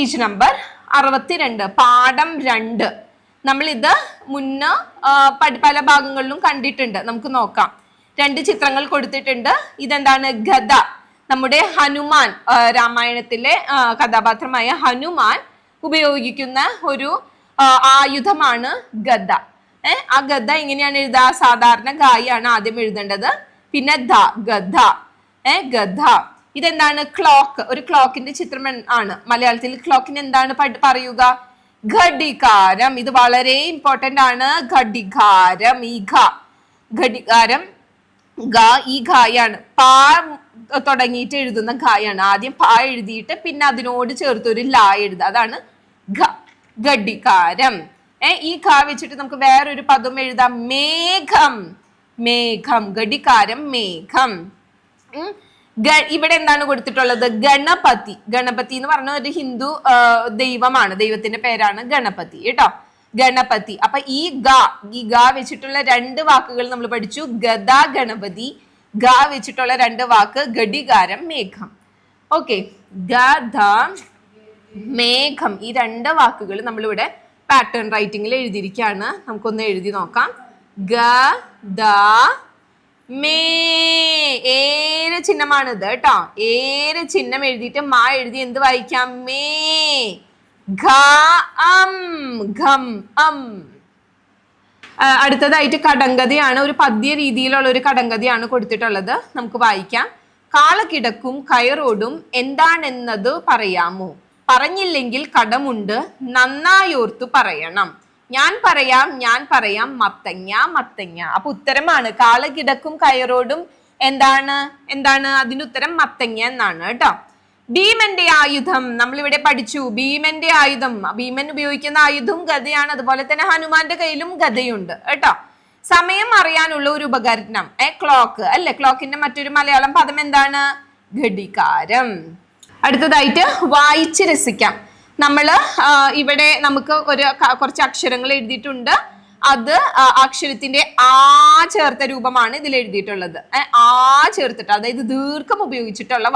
Page number 62, പാഠം 2. നമ്മൾ ഇത് മുന്നേ പല ഭാഗങ്ങളിലും കണ്ടിട്ടുണ്ട്. നമുക്ക് നോക്കാം. 2 ചിത്രങ്ങൾ കൊടുത്തിട്ടുണ്ട്. ഇതെന്താണ്? ഗദ. നമ്മുടെ ഹനുമാൻ, രാമായണത്തിലെ കഥാപാത്രമായ ഹനുമാൻ ഉപയോഗിക്കുന്ന ഒരു ആയുധമാണ് ഗദ. ആ ഗദ എങ്ങനെയാണ് എഴുതുക? സാധാരണ ഗായാണ് ആദ്യം എഴുതേണ്ടത്, പിന്നെ ഗദ. ഗദ. ഇതെന്താണ്? ക്ലോക്ക്. ഒരു ക്ലോക്കിന്റെ ചിത്രം ആണ്. മലയാളത്തിൽ ക്ലോക്കിന് എന്താണ് പറയുക? ഘടികാരം. ഇത് വളരെ ഇമ്പോർട്ടന്റ് ആണ്. ഘടികാരം. ഈ ഘടികാരം ഈ ഘായാണ്. പാ തുടങ്ങിയിട്ട് എഴുതുന്ന ഘായാണ്. ആദ്യം പാ എഴുതിയിട്ട് പിന്നെ അതിനോട് ചേർത്ത് ഒരു ലാ എഴുതുക. അതാണ് ഘടികാരം. ഈ ഘ വെച്ചിട്ട് നമുക്ക് വേറൊരു പദം എഴുതാം. മേഘം. മേഘം. ഘടികാരം മേഘം. ഇവിടെ എന്താണ് കൊടുത്തിട്ടുള്ളത്? ഗണപതി. ഗണപതി എന്ന് പറഞ്ഞ ഒരു ഹിന്ദു ദൈവമാണ്. ദൈവത്തിന്റെ പേരാണ് ഗണപതി കേട്ടോ. ഗണപതി. അപ്പൊ ഈ ഗ വെച്ചിട്ടുള്ള 2 വാക്കുകൾ നമ്മൾ പഠിച്ചു. ഗദ, ഗണപതി. ഗ വെച്ചിട്ടുള്ള 2 വാക്ക് ഘടികാരം, മേഘം. ഓക്കെ, ഗദ, മേഘം. ഈ 2 വാക്കുകൾ നമ്മളിവിടെ പാറ്റേൺ റൈറ്റിംഗിൽ എഴുതിയിരിക്കുകയാണ്. നമുക്കൊന്ന് എഴുതി നോക്കാം. ഗദ, മേ. ഏര ചിഹ്നമാണിത് കേട്ടോ. ഏര ചിഹ്നം എഴുതിയിട്ട് മാ എഴുതി എന്ത് വായിക്കാം? മേ. ഘം. അടുത്തതായിട്ട് കടങ്കഥയാണ്. ഒരു പദ്യ രീതിയിലുള്ള ഒരു കടങ്കഥയാണ് കൊടുത്തിട്ടുള്ളത്. നമുക്ക് വായിക്കാം. കാളകിടക്കും കയറോടും എന്താണെന്നത് പറയാമോ? പറഞ്ഞില്ലെങ്കിൽ കടമുണ്ട്, നന്നായോർത്തു പറയണം. ഞാൻ പറയാം മത്തങ്ങ. അപ്പൊ ഉത്തരമാണ് കാളകിടക്കും കയറോടും എന്താണ് അതിന്റെ ഉത്തരം മത്തങ്ങ എന്നാണ് കേട്ടോ. ഭീമന്റെ ആയുധം നമ്മളിവിടെ പഠിച്ചു. ഭീമന്റെ ആയുധം, ഭീമൻ ഉപയോഗിക്കുന്ന ആയുധവും ഗദയാണ്. അതുപോലെ തന്നെ ഹനുമാന്റെ കയ്യിലും ഗദയുണ്ട് കേട്ടോ. സമയം അറിയാനുള്ള ഒരു ഉപകരണം ക്ലോക്ക് അല്ലെ. ക്ലോക്കിന്റെ മറ്റൊരു മലയാളം പദം എന്താണ്? ഘടികാരം. അടുത്തതായിട്ട് വായിച്ച് രസിക്കാം. ഇവിടെ നമുക്ക് കുറച്ച് അക്ഷരങ്ങൾ എഴുതിയിട്ടുണ്ട്. അത് അക്ഷരത്തിന്റെ ആ ചേർത്ത രൂപമാണ് ഇതിൽ എഴുതിയിട്ടുള്ളത്. ആ ചേർത്തിട്ട്, അതായത് ദീർഘം ഉപയോഗിച്ചിട്ടുള്ള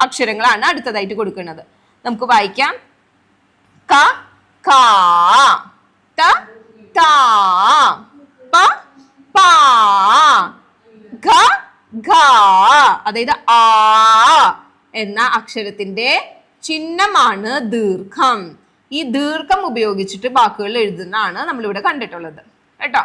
അക്ഷരങ്ങളാണ് അടുത്തതായിട്ട് കൊടുക്കുന്നത്. നമുക്ക് വായിക്കാം. ക, കാ, ത, താ, പ, പാ, ഘ, ഘ. അതായത് ആ എന്ന അക്ഷരത്തിന്റെ ചിഹ്നമാണ് ദീർഘം. ഈ ദീർഘം ഉപയോഗിച്ചിട്ട് വാക്കുകൾ എഴുതുന്നതാണ് നമ്മളിവിടെ കണ്ടിട്ടുള്ളത് കേട്ടോ.